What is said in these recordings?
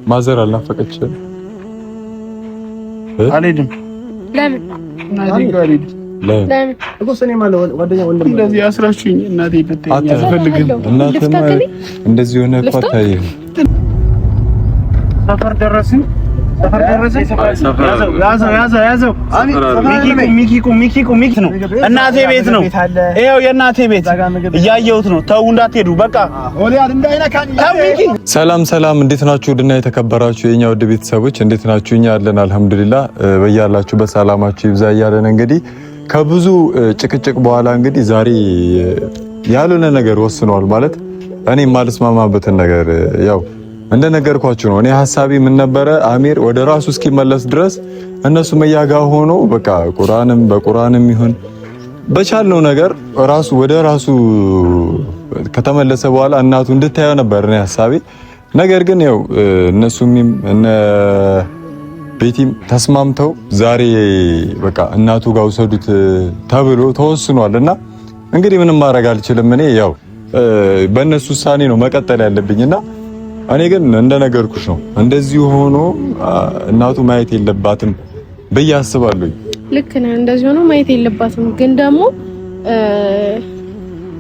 ማዘር አልናፈቀችም? አልሄድም። ለምን? ለምን? እንደዚህ አስራችሁኝ እናቴ ልትተኛ አልፈልግም። እናቴማ እንደዚህ ሆነ እኮ አታየም። ሰፈር ደረስን። ያዘው ሚኪ ነው። እናቴ ቤት ነው። ይኸው የእናቴ ቤት እያየሁት ነው። ተው እንዳትሄዱ በቃ። ሰላም፣ እንዴት ናችሁ? ድና የተከበራችሁ የኛ ውድ ቤተሰቦች እንዴት ናችሁ? እኛ አለን አልሐምዱሊላህ። በያላችሁ በሰላማችሁ ይብዛ እያለን እንግዲህ ከብዙ ጭቅጭቅ በኋላ እንግዲህ ዛሬ ያልሆነ ነገር ወስኗል። ማለት እኔ የማልስማማበትን ነገር ያው እንደነገርኳችሁ ነው። እኔ ሐሳቤ ምን ነበረ? አሚር ወደ ራሱ እስኪመለስ ድረስ እነሱ መያጋ ሆኖ በቃ በቁርአንም ይሁን በቻልነው ነገር ራሱ ወደ ራሱ ከተመለሰ በኋላ እናቱ እንድታየው ነበር እኔ ሐሳቤ። ነገር ግን ያው እነሱም እነ ቤቲም ተስማምተው ዛሬ በቃ እናቱ ጋር ወሰዱት ተብሎ ተወስኗልና እንግዲህ ምንም ማድረግ አልችልም። እኔ ያው በእነሱ ውሳኔ ነው መቀጠል ያለብኝና እኔ ግን እንደነገርኩሽ ነው እንደዚህ ሆኖ እናቱ ማየት የለባትም ብዬ አስባለሁ። ልክ ነህ። እንደዚህ ሆኖ ማየት የለባትም ግን ደግሞ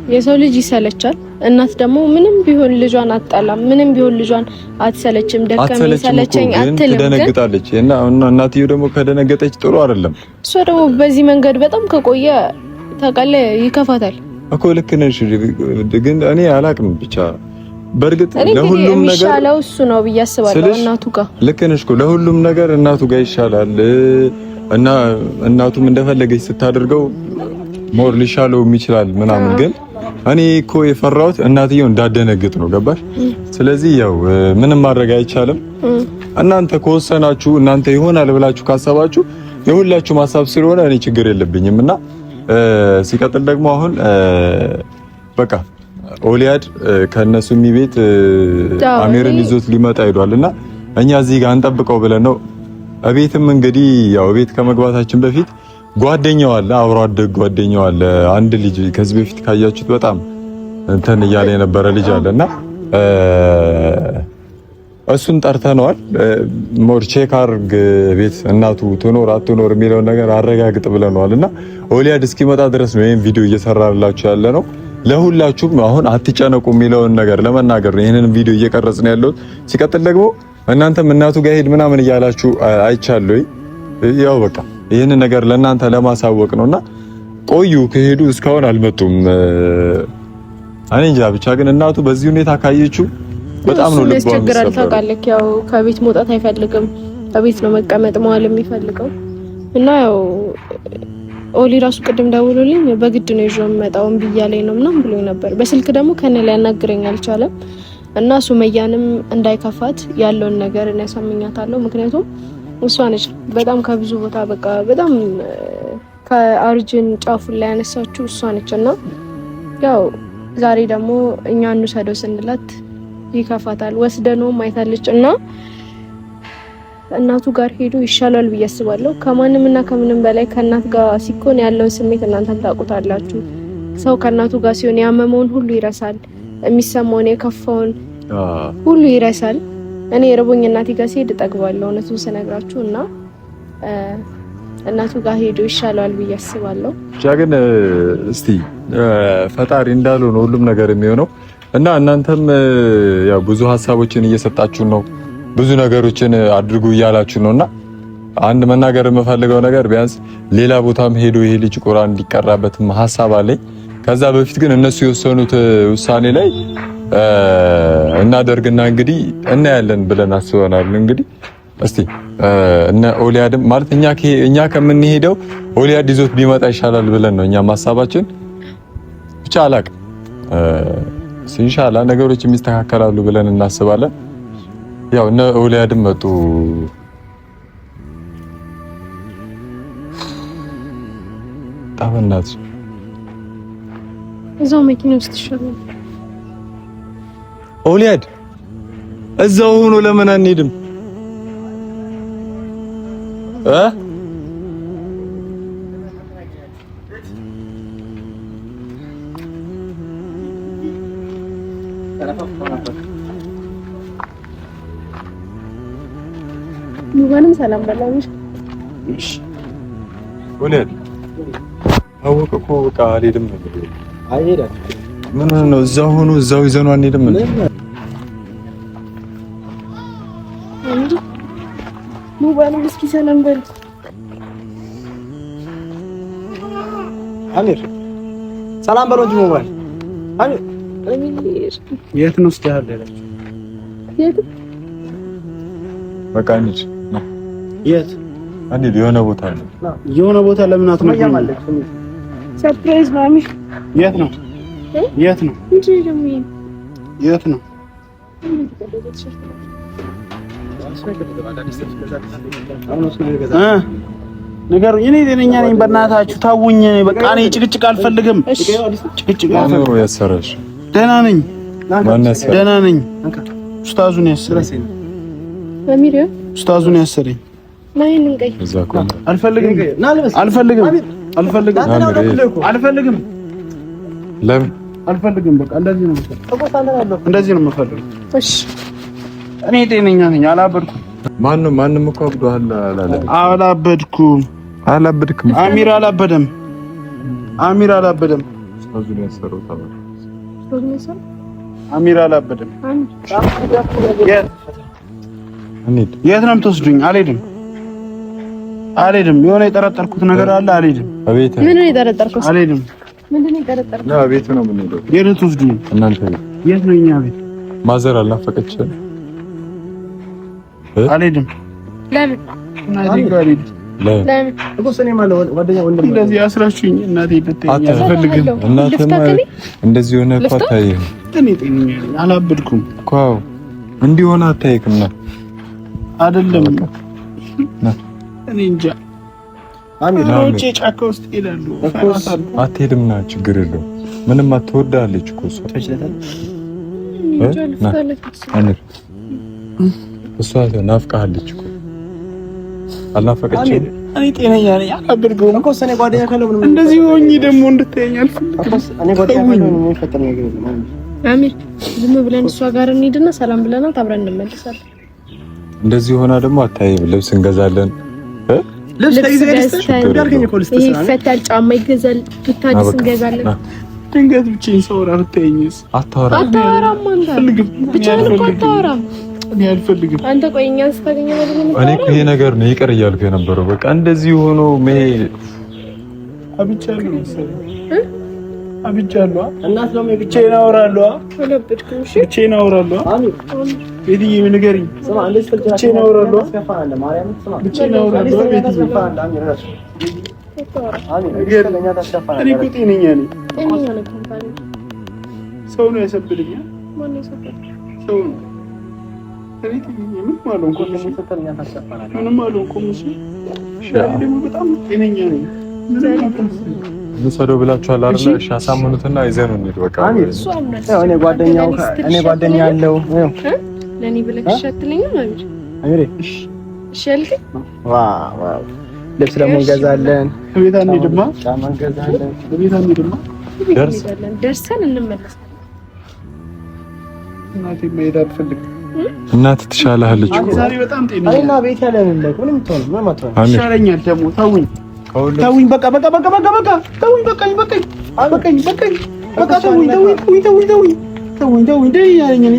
የሰው ልጅ ይሰለቻል። እናት ደግሞ ምንም ቢሆን ልጇን አትጠላም፣ ምንም ቢሆን ልጇን አትሰለችም። ደከመኝ ሰለቸኝ አትልም። ትደነግጣለች እና እናትየው ደግሞ ከደነገጠች ጥሩ አይደለም። እሷ ደግሞ በዚህ መንገድ በጣም ከቆየ ታውቃለህ ይከፋታል እኮ። ልክ ነሽ ግን እኔ አላቅም ብቻ በርግጥ ለሁሉም ነገር ይሻላል እሱ ነው ብዬ አስባለሁ። እናቱ ጋር ልክ ነሽ እኮ ለሁሉም ነገር እናቱ ጋር ይሻላል እና እናቱም እንደፈለገች ስታደርገው ሞር ሊሻለው ይችላል ምናምን። ግን እኔ እኮ የፈራሁት እናትየው እንዳደነግጥ ነው ገባሽ? ስለዚህ ያው ምንም ማድረግ አይቻልም። እናንተ ከወሰናችሁ እናንተ ይሆናል ብላችሁ ካሰባችሁ የሁላችሁ ሐሳብ ስለሆነ እኔ ችግር የለብኝም። እና ሲቀጥል ደግሞ አሁን በቃ ኦሊያድ ከነሱ ቤት አሚርን ይዞት ሊመጣ ሄዷልና እኛ እዚህ ጋር እንጠብቀው ብለን ነው። እቤትም እንግዲህ ያው ቤት ከመግባታችን በፊት ጓደኛው አለ፣ አብሮ አደግ ጓደኛው አለ። አንድ ልጅ ከዚህ በፊት ካያችሁት በጣም እንትን እያለ የነበረ ልጅ አለና እሱን ጠርተነዋል። ሞር ቼክ አድርግ ቤት እናቱ ትኖር አትኖር የሚለውን ነገር አረጋግጥ ብለነዋልና ኦሊያድ እስኪመጣ ድረስ ነው ይሄን ቪዲዮ እየሰራላችሁ ያለ ነው። ለሁላችሁም አሁን አትጨነቁ የሚለውን ነገር ለመናገር ነው ይሄንን ቪዲዮ እየቀረጽን ያለው። ሲቀጥል ደግሞ እናንተም እናቱ ጋር ሄድ ምናምን እያላችሁ አይቻለሁ። ያው በቃ ይሄንን ነገር ለእናንተ ለማሳወቅ ነውና ቆዩ። ከሄዱ እስካሁን አልመጡም። እኔ እንጃ ብቻ ግን እናቱ በዚህ ሁኔታ ካየችው በጣም ነው ልቧ ያስቸግራል። ታውቃለህ ያው ከቤት መውጣት አይፈልግም፣ ከቤት ነው መቀመጥ መዋል የሚፈልገው እና ያው ኦሊ ራሱ ቅድም ደውሎልኝ በግድ ነው ይዤው የምመጣው ብያለኝ ነው ምናምን ብሎኝ ነበር። በስልክ ደግሞ ከነ ላይ ያናግረኝ አልቻለም እና ሱመያንም እንዳይከፋት ያለውን ነገር እኔ ያሳምኛታለሁ። ምክንያቱም እሷ ነች በጣም ከብዙ ቦታ በቃ በጣም ከአርጅን ጫፉ ላይ ያነሳችው እሷ ነች እና ያው ዛሬ ደግሞ እኛ እንውሰደው ስንላት ይከፋታል። ወስደነውም አይታለች እና እናቱ ጋር ሄዱ ይሻላል ብዬ አስባለሁ። ከማንም እና ከምንም በላይ ከእናት ጋር ሲኮን ያለውን ስሜት እናንተም ታውቁታላችሁ። ሰው ከእናቱ ጋር ሲሆን ያመመውን ሁሉ ይረሳል፣ የሚሰማውን የከፋውን ሁሉ ይረሳል። እኔ ርቦኝ እናቴ ጋር ሲሄድ እጠግባለሁ እውነቱን ስነግራችሁ እና እናቱ ጋር ሄዱ ይሻላል ብዬ አስባለሁ። ብቻ ግን እስቲ ፈጣሪ እንዳለው ነው ሁሉም ነገር የሚሆነው እና እናንተም ያው ብዙ ሀሳቦችን እየሰጣችሁ ነው፣ ብዙ ነገሮችን አድርጉ እያላችሁ ነውና አንድ መናገር የምፈልገው ነገር ቢያንስ ሌላ ቦታም ሄዶ ይሄ ልጅ ቁርአን እንዲቀራበትም ሐሳብ አለኝ። ከዛ በፊት ግን እነሱ የወሰኑት ውሳኔ ላይ እናደርግና እንግዲህ እናያለን ብለን አስበናል። እንግዲህ እስቲ እነ ኦሊያድም ማለት እኛ ከምንሄደው ኦሊያድ ይዞት ቢመጣ ይሻላል ብለን ነው እኛ ሐሳባችን። ብቻ አላቅም ኢንሻአላህ ነገሮች የሚስተካከላሉ ብለን እናስባለን። ያው እነ ኦሊያድም መጡ። ታበናት እዛው መኪና ውስጥ ይሻላል። ኦሊያድ እዛው ሆኖ ለምን አንሄድም? ሙባንም ሰላም በላሽ። እሺ ወለድ አወቀኩ በቃ አልሄድም ነው። አይሄድም። ምን ነው እዛው ሆኖ እዛው ይዘነው አንሄድም እንዴ? ሙባንም እስኪ ሰላም በል። አሚር ሰላም በለው እንጂ ሙባል። አሚር የት ነው ስትያለሽ? የት በቃ እንሂድ። የት አንሂድ? የሆነ ቦታ ነው። የሆነ ቦታ ለምን አትመጣም? ሰርፕራይዝ ነው አሚር። የት ነው? የት ነው? እንጂ ደግሞ የት ነው? ነገር እኔ ጤነኛ ነኝ። በእናታችሁ ታውኝ። በቃ እኔ ጭቅጭቅ አልፈልግም። ጭቅጭቅ ነው ያሰረሽ? ደህና ነኝ። ማን ያሰረሽ? ደህና ነኝ። ኡስታዙን ያሰረኝ። አሚር ኡስታዙን ያሰረኝ። ማይን እንቀይ እዛ እኮ አልፈልግም። አልፈልግም። አልፈልግም። አልፈልግም። ለምን አልፈልግም? በቃ እንደዚህ ነው የምፈልገው። እንደዚህ ነው የምፈልገው። እሺ እኔ ጤነኛ ነኝ። አላበድኩም። ማንም እኮ አብዷል አላለም። አላበድኩም። አላበድክም? አሚር አላበደም። አሚር አላበደም። ኡስታዙን ያሰረው ታዲያ አሚር አላበደም። የት ነው የምትወስዱኝ? አልሄድም። አልሄድም። የሆነ የጠረጠርኩት ነገር አለ። አልሄድም። አቤት ምን ነው የጠረጠርኩት? አልሄድም። ምንድነው የጠረጠርኩት? ነው ቤት ነው የምንሄደው። የት ነው የምትወስዱኝ? እናንተ ቤት። የት ነው የእኛ ቤት? ማዘር አልናፈቀችም? አልሄድም። ለምን? እናቴ ጋር አልሄድም። ለምን? እኮ ሰኔ ማለት ጓደኛ ወንድም እንደዚህ አስራችሁኝ እናቴ ልትተኛ አልፈልግም። እናትማ እንደዚህ ሆነ እኮ አታይም። እኔ ጤነኛ ነኝ። አላበድኩም እኮ እንዲህ ሆነ አታይክም። አይደለም እኔ እንጃ። አሚር ወጪ ጫካ ውስጥ ይላሉ እኮ አትሄድም። ና ችግር የለውም። ምንም አትወዳለች እኮ እሷ። አሚር እሷ ናፍቃለች እኮ አልናፈቀችም? እኔ ጤነኛ ነኝ። አላበድኩም እኮ ሰኔ ጓደኛ ካለው ምንም እንደዚህ ሆኜ ደግሞ እንድትተኛ አልፈልግም። እኔ ጓደኛ ካለው ምንም የሚፈጠር ነገር የለም። አሚር ዝም ብለን እሷ ጋር እንሂድና ሰላም ብለናት አብረን እንመለሳለን። እንደዚህ ሆና ደግሞ አታይም። ልብስ እንገዛለን። ልብስ ይፈታል፣ ጫማ ይገዛል፣ ብታድስ እንገዛለን። ድንገት ብቻዬን ሳወራ ብታየኝስ? አታወራም። ብቻህን እኮ አታወራም። እኔ አልፈልግም። አንተ ቆይ እኛን ስታገኘ ማለት ነው። እኔ እኮ ይሄ ነገር ነው ይቅር እያልኩ የነበረው። በቃ እንደዚህ ሆኖ አብቻለሁ መሰለኝ አብቻለሁ። እናት ነው ብቻዬን አወራለሁ። አለበድኩም። እሺ ብቻዬን አወራለሁ። አሚር ቤትዬ ንገሪኝ። ስማ እንደዚህ ብቻዬን አወራለሁ። ብቻዬን አወራለሁ። ቤትዬ እኔ እኮ ጤነኛ ነኝ። ሰው ነው ያሰብልኛል። ማነው ያሰብልኝ? ሰው ነው። እኔ ጤነኛ ምንም አልሆንኩም። ምንም አልሆንኩም። እሺ ደግሞ በጣም ጤነኛ ነኝ። እንውሰደው ብላችኋል አይደል? እሺ አሳምኑትና ይዘን እንሂድ። በቃ እኔ ጓደኛ አለው ለኔ ብለሽ ሸትልኝ ማለት አሚሬ። እሺ ያልከኝ ዋው ልብስ ደግሞ እንገዛለን። ቤት አንሄድማ? ጫማ እንገዛለን። ቤት አንሄድማ? ደርሰን እንመለሳለን። እናቴ መሄድ አልፈልግም። እናት ትሻላለች እኮ ዛሬ በጣም ጤነኛ ነኝ። እና ቤት ያለን እንደው ምንም ተው ምንም አትሆንም። ይሻለኛል ደግሞ ተውኝ። ተውኝ በቃ ተውኝ። ተውኝ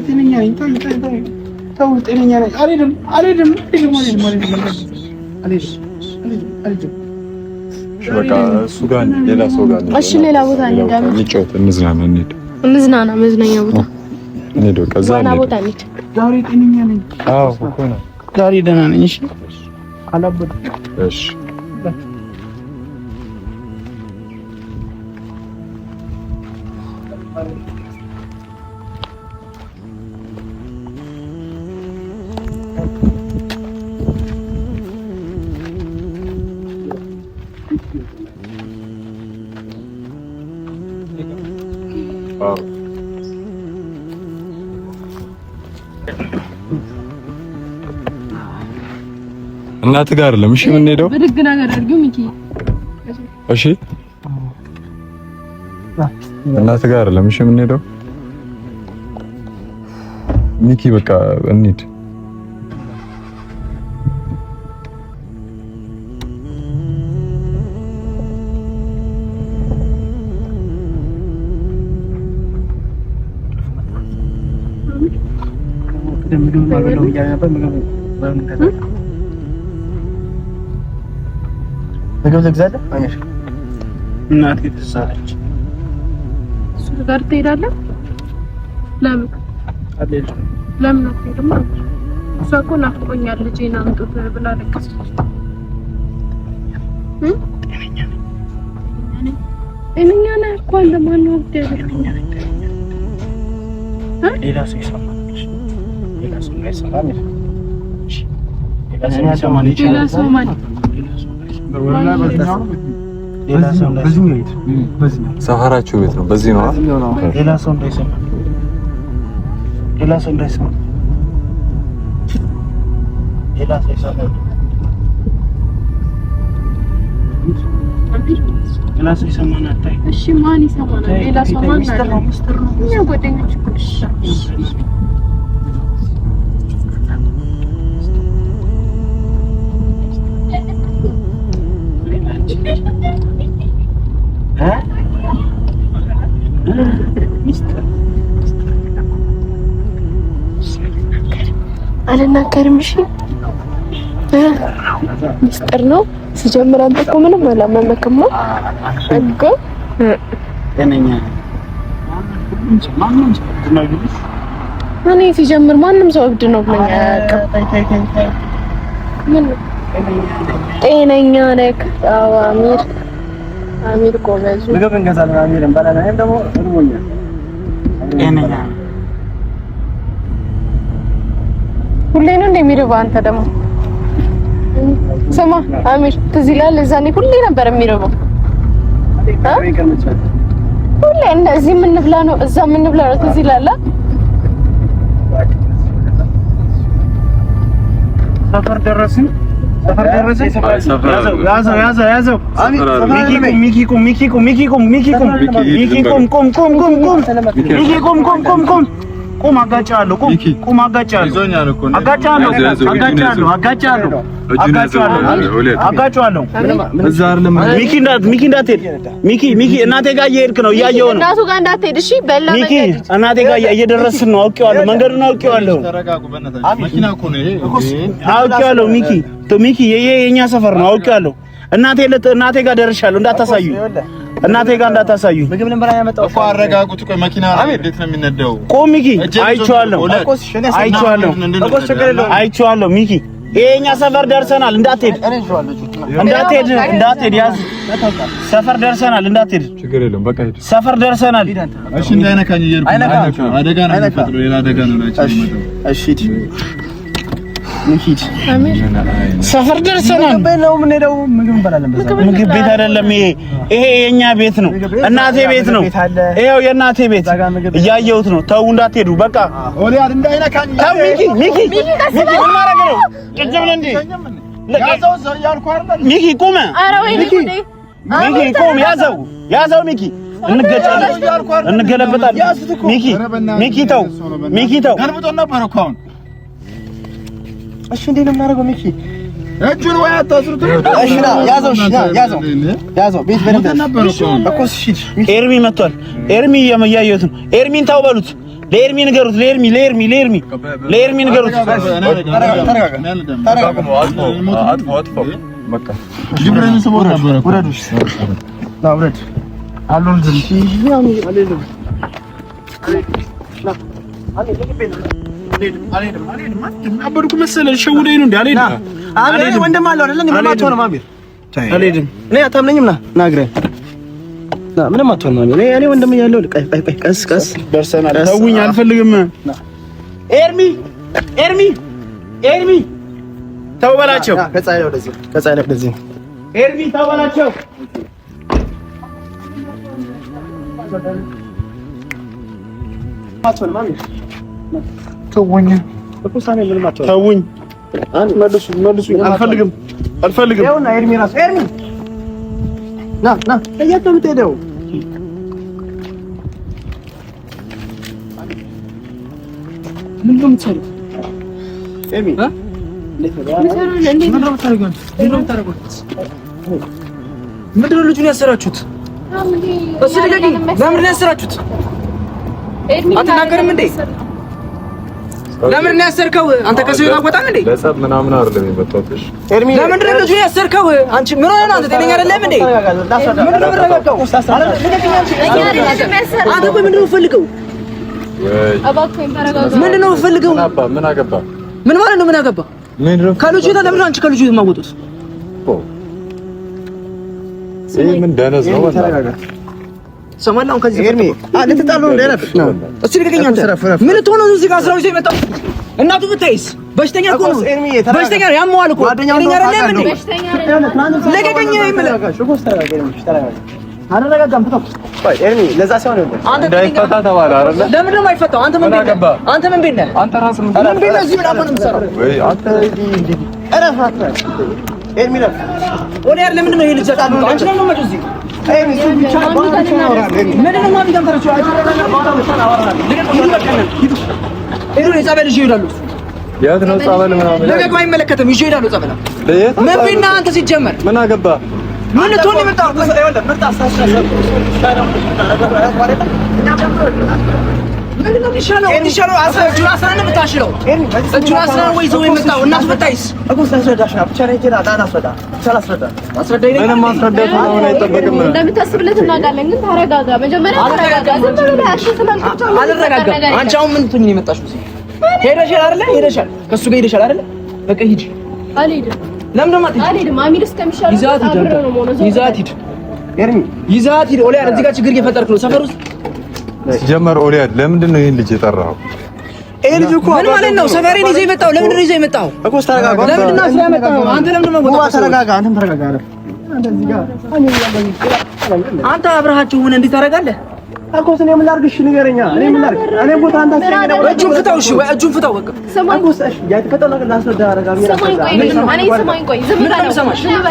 ጤነኛ ነኝ። ተውኝ ጤነኛ ነኝ። አልሄድም። በቃ እሱ ጋር ሌላ ሰው ጋር እሺ፣ ሌላ ቦታ እንሄዳለን። እንጫወት፣ እንዝናና፣ መዝናኛ ቦታ እንሂድ። በቃ እዛ ዋና ቦታ እንሂድ። ዛሬ ጤነኛ ነኝ። አዎ እኮ ነው። ዛሬ ደህና ነኝ። እሺ አላበድኩም። እሺ እናት ጋር አይደለም። እሺ የምንሄደው ብድግ ነገር አድርጊው ሚኪ። እሺ እናት ጋር አይደለም። እሺ የምንሄደው ሚኪ። በቃ እንሂድ። ምግብ ማበላው እያለ ነበር። ምግብ ልግዛለህ? አሜሽ እናቴ ተሳለች። እሱ ጋር ትሄዳለህ? ለምን አይደለም? ለምን አትሄድም? እሷ እኮ ናፍቆኛል ልጄን አምጡት ብላ ለቀሰች። እኛ ነን እኮ ለማን ነው ደብልኛ ሌላ ሰው ይሰማል። ሌላ ሰው ይሰማል። ሌላ ሰው ማለት ሌላ ሰው ማለት ሰፈራችሁ ቤት ነው። በዚህ ነው። ሌላ ሰው እንዳይሰማ ሌላ ሰው እንዳይሰማ ሌላ ሰው ይሰማል። ሌላ ሰው ይሰማና አታይ። እሺ ማን ይሰማናል? ሌላ ሰው ማን ነው? ሚስተር ነው። እኛ ጓደኞች እኮ እሺ አልናገርም። እሺ ሚስጥር ነው። ሲጀምር አንተ እኮ ምንም አላመመክም ነው እኮ እኔኛ እኔ ሲጀምር ማንም ሰው እብድ ነው ብለኛ አያውቅም። ምን ጤነኛ ነህ? አዎ አሚር ጎበዝ ምግብ እንገዛለን። አሚርን ባላና እኔም ደግሞ እርቦኛል። ጤነኛ ሁሌ ነው እንደሚርባ አንተ ደግሞ ስማ አሚር ትዝ ይላል። እዛኔ ሁሌ ነበር የሚርበው። ሁሌ እንደዚህ የምንብላ ነው እዛ የምንብላ ነው። ትዝ ይላል። ሰፈር ደረስን። ያዘው ቁም አጋጫለሁ። ሚኪ እንዳትሄድ። ሚኪ እናቴ ጋር እየሄድክ ነው፣ እያየሁ ነው። እናቱ ጋር እንዳትሄድ እሺ። በላ ሚኪ እናቴ ጋር እየደረስን ነው። አውቄዋለሁ፣ መንገዱን አውቄዋለሁ። አውቄዋለሁ ሚኪ የኛ ሰፈር ነው። አውቄዋለሁ። እናቴ ጋር ደርሻለሁ። እናቴ ጋር እንዳታሳዩ። ምግብ ልንበላ ያመጣው እኮ አረጋጉት። ቆይ መኪና እንዴት ነው የሚነዳው? ቆም ሚኪ፣ አይቼዋለሁ ሚኪ። የኛ ሰፈር ደርሰናል። እንዳትሄድ። ያዝ። ሰፈር ደርሰናል። እንዳትሄድ። ችግር የለውም። በቃ ሂድ። ሰፈር ደርሰናል። እሺ እንዳይነካኝ እየሄድኩ አደጋ ነው የሚፈጥረው። ሌላ አደጋ ነው ናቸው የሚመጣው። እሺ ሂድ። ሰፈር ደርሰናል። ምግብ ቤት አይደለም ይሄ የኛ ቤት ነው። እናቴ ቤት ነው። ይሄው የእናቴ ቤት እያየሁት ነው። ተው እንዳትሄዱ። በቃ ኦሊያድ እንዳይነካኝ። ተው ሚኪ ምን ማድረግ ነው? ቅድም እንዴ ያዘው ዘው ያልኩ አይደል? ሚኪ ቁም። ኧረ ወይ ሚኪ ቁም። ያዘው ሚኪ። እንገለበጣለን። ሚኪ ተው። ገልብጦ ነበር እኮ አሁን። እሺ እንዴት ነው የምናደርገው? ሚኪ እጁን ወይ አታስሩት። እሺ ያዘው። ቤት በደንብ ነበር እኮ። እሺ ኤርሚ መጥቷል። ኤርሚ እያየሁት ነው። ኤርሚን ታው በሉት። ለኤርሚ ንገሩት። ለኤርሚ ንገሩት። አጥፎ በቃ ጅብረን ሰው ነበር እኮ። ውረድ አሉን አበርኩ መሰለህ። ሸውደኝ ነው እንዴ? አልሄድም። ወንድም አለው አይደል? ምንም አትሆንም አሚር። አልሄድም። እኔ አታምነኝም። ና እግረን ና። ምንም አትሆንም አሚር። እኔ ወንድም እያለሁ ቀስ ደርሰናል። ተውኝ፣ አልፈልግም። ኤርሚ ተው በላቸው። ከፀሐይ ወደዚህ ኤርሚ ተው በላቸው። አትሆንም አሚር። ተውኝ። መልሱኝ። አልፈልግም። ይኸውና ኤርሚ ራሱ ና የት ነው የምትሄደው? ምንድን ነው የምትሰሩት? ኤርሚ ምንድን ነው ልጁን ያሰራችሁት? እሱ ልቀቂ። ለምንድን ነው ያሰራችሁት? አትናገርም እንዴ? ለምን ነው ያሰርከው? አንተ ከሰው ታቆጣም እንዴ? ለጸብ ምናምን አይደለም የመጣሁት። ኤርሚ ለምን ነው ያሰርከው? አንቺ ምን ሆነህ ነው? አንተ ጤነኛ አይደለም እንዴ? ምን ነው ረጋጋው? አንተ ቆይ ምንድን ነው ፈልገው? እባክህ ተረጋጋ። ምንድን ነው ፈልገው? ምን አገባ? ምን ማለት ነው? ምን አገባ? ከልጁ ለምን አንቺ ከልጁ የማወጡት? ምን ደነዝ ነው? ሰማላው ከዚህ ኤርሚ ልትጣሉ ነው ደረፍ ነው። እስቲ ልቀቀኝ አንተ። ምን ትሆነ ነው እዚህ ጋር አስራው ይዘህ የመጣው? እናቱ ብታይስ በሽተኛ እኮ ነው። በሽተኛ ያመዋል እኮ ጓደኛው ነው አይደለም እንዴ? ልቀቀኝ ይመለከ አረጋጋም ተው። ቆይ ኤርሚ ለዛ ሳይሆን ነው አንተ እንዳይፈታ ተባለ አይደል? ለምን ነው የማይፈታው? አንተ ምን ቤት ነህ? አንተ ምን ቤት ነህ? አንተ ራስህ ምን ቤት ነህ? እዚህ ምን አባን የምትሰራው? ወይ አንተ እረፋት ኤርሚ ነው ወዲያ ለምንድን ነው ይሄ ልጅ ዘጣ? አንቺ ነው ነው እዚህ ኤርሚ ብቻ ባንተ ነው ምን ነው ማን ገምተረችው? ሄዱ የጸበል ይዤ ይላሉ። የት ነው ጸበል ምናምን? ለገባ አይመለከትም። ይዤ ይላሉ ጸበል። ምን ቢና አንተ ሲጀመር ምን አገባ? ምን ትሆን የመጣው? ምርጥ አስተሳሰብ ምንድን ነው የሚሻለው? የሚሻለው እጁን አስረን የምታሽለው እጁን አስረን ወይ ሰው የመጣው እናት ብታይስ እኮ ታስረዳሽ ነው። ብቻ ነው ቴራ ዳና አስረዳ አስረዳኝ። ምንም ማስረዳት ነው አይጠበቅም። እንደምታስብለት እናውቃለን፣ ግን ተረጋጋ። መጀመሪያ ተረጋጋ። ዝም ብለህ አልተሰማም። አልረጋጋም። አንቺ አሁን ምን ትሆኝ ነው የመጣሽው? ሄደሻል አይደለ? ሄደሻል ከሱ ጋር ሄደሻል አይደለ? በቃ ሂጂ። አልሄድም። ለምን ደግሞ አትሄጂም? አልሄድም። አሚር እስከሚሻለው ይዛት ሂድ። ኤርሚ ይዛት ሂድ። ኦሊያ እዚህ ጋር ችግር እየፈጠርክ ነው ሰፈር ውስጥ። ሲጀመር ኦሊያድ ለምንድን ነው ይሄን ልጅ የጠራኸው? ይሄ ልጅ እኮ ምን ማለት ነው? ሰፈሬን ይዘህ የመጣው ለምንድን ነው ይዘህ የመጣው? እኮ ተረጋጋ። ለምንድን ነው ያመጣው? አንተ ለምንድን ነው የመጣው? ተረጋጋ። አንተም ተረጋጋ። አንተ አብረሃቸው ሆነ እንዴት ታደርጋለህ? እኮ እኔ ምን ላድርግሽ? ንገረኛ። እኔ ምን ላድርግ? እኔ ቦታ አንተ አስረኛው። እጁን ፍታው። እሺ ወይ እጁን ፍታው። በቃ ሰማኝ። እኮ እሺ ያተፈጠረ ነገር ላስረዳ አረጋሚ ሰማኝ። ቆይ ሰማኝ። ቆይ ዝም ብለህ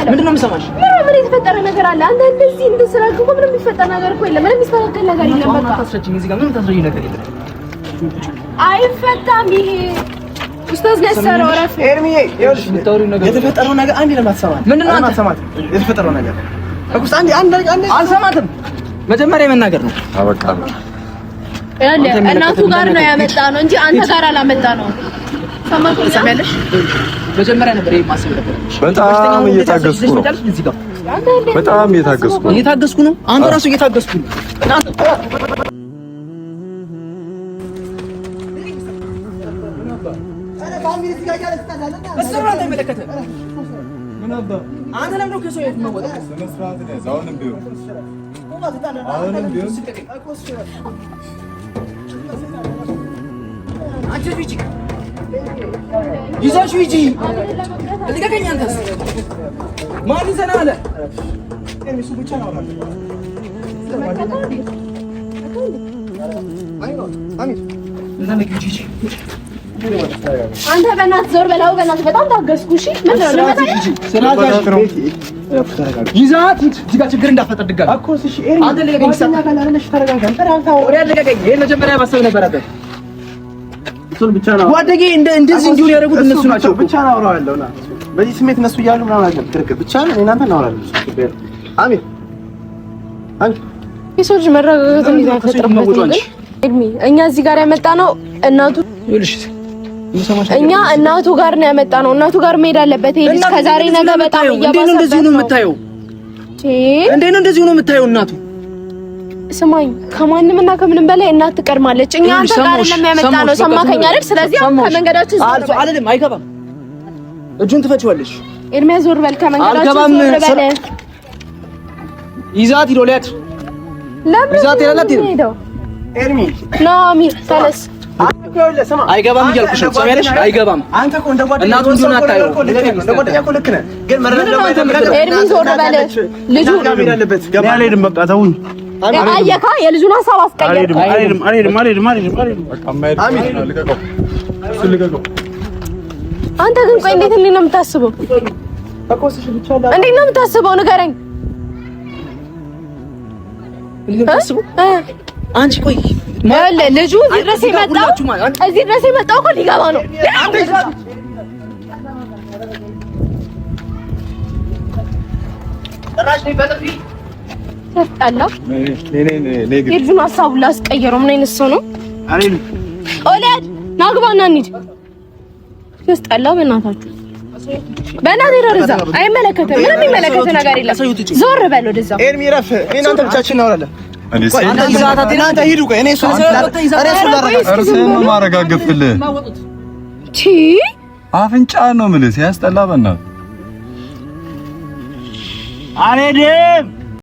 ምንድን ነው የምሰማሽ? ምን የተፈጠረ ነገር አለ? አንተ እንደዚህ እንድትስራግ እኮ ምንም የሚፈጠር ነገር እኮ የለም። ምንም የሚስተካከል ነገር የለም። በቃ ታስረጂኝ። እዚህ ጋር ምንም ታስረጂኝ ነገር የለም። አይፈታም። ይሄ ኡስታዝ ነሰረው አረፍ ኤርሚ ይኸውልሽ፣ የተፈጠረው ነገር አንዴ ለማትሰማት ምንድን ነው አትሰማት? የተፈጠረው ነገር እኮ አንዴ አልሰማትም። መጀመሪያ መናገር ነው። አበቃ። እናቱ ጋር ነው ያመጣ ነው እንጂ አንተ ጋር አላመጣ ነው። ሰማያለሽ? መጀመሪያ ነበር የማስብ ነበር። በጣም እየታገስኩ ነው። በጣም እየታገስኩ ነው። አንተ ራሱ እየታገስኩ ነው። አንተ ለምንድነው ከሰው የምትመወጣው? አሁንም ቢሆን አንቺ ሂጂ፣ ይዘሽው ሂጂ። ልቀቀኝ። አንተስ ማን ይዘናል አለ? እሱ ብቻ ነው አለ። አንተ በእናትህ ዞር በላው። በእናትህ በጣም ታገስኩ። እሺ ምን ነው ይዛት እዚህ ጋር ችግር እንዳፈጠር ድጋሚ እኮ እሺ። አንተ ልቀቀኝ። መጀመሪያ ማሰብ ነበረበት። እሱን ብቻ ነው ጓደኛዬ እንደዚህ እንዲሁ ያደረጉት እነሱ ናቸው። ብቻ ነው አውራለሁ እና በዚህ ስሜት እነሱ እያሉ ምናምን አይደለም። ክርክር ብቻ ነው። እናንተ እናወራለን። አሚር የሰው ልጅ መረጋጋት እንዲያፈጥርበት ኤድሚ፣ እኛ እዚህ ጋር ያመጣ ነው እናቱ እኛ እናቱ ጋር ነው ያመጣ ነው። እናቱ ጋር መሄድ አለበት። ይሄ ልጅ ከዛሬ ነገ በጣም እያባሰበት ነው። እንደዚህ ነው የምታየው? እንዴ ነው እንደዚህ ነው የምታየው? እናቱ ስማኝ፣ ከማንም እና ከምንም በላይ እናት ትቀድማለች። እኛ አንተ ጋር ለሚያመጣ ነው። ሰማከኝ አይደል? ስለዚህ ከመንገዳችን አይደለም፣ አይገባም። እጁን ትፈችዋለሽ። ኤርሚያ ዞር በል፣ ከመንገዳችን ዞር በል። ይዛት ሂዶ ሊያት ይዛት ሄደው ኤርሚ ነው አሚር ተነስ። አይገባም እያልኩሽ ነው። ሰማያለሽ? አይገባም። አንተ እኮ እንደ ጓደኛ እናቱ እንዲሆን አታየው። እንደ ጓደኛ እኮ ልክ ነህ፣ ግን መረዳት ኤርሚ ዞር በል። ልጁ ያለበት ገባ። አልሄድም፣ በቃ ተውኝ። አየካ የልጁን ሀሳብ አስቀየርክ። አልሄድም። አንተ ግን ቆይ እንዴት ነው የምታስበው? እንዴት ነው የምታስበው? ንገረኝ። አንቺ ቆይ ልጁ እዚህ ድረስ የመጣው እኮ ሊገባ ነው። የልጁን ሀሳቡን ላስቀየረው ምን አይነት ሰው ነው? ኦሊያድ ና ናግባና እንሂድ። ያስጠላ በእናታችሁ በእናትህ ይረርዛ አይመለከተም። ምንም የሚመለከተ ነገር የለም። ዞር በል ወደዛ። ኤርሚ ረፍ። እናንተ ብቻችን እናወራለን። እናንተ ሂዱ። ቆይ እኔ እሱ ማረጋግፍልህ አፍንጫ ነው የምልህ። ሲያስጠላ በእናትህ አልሄድም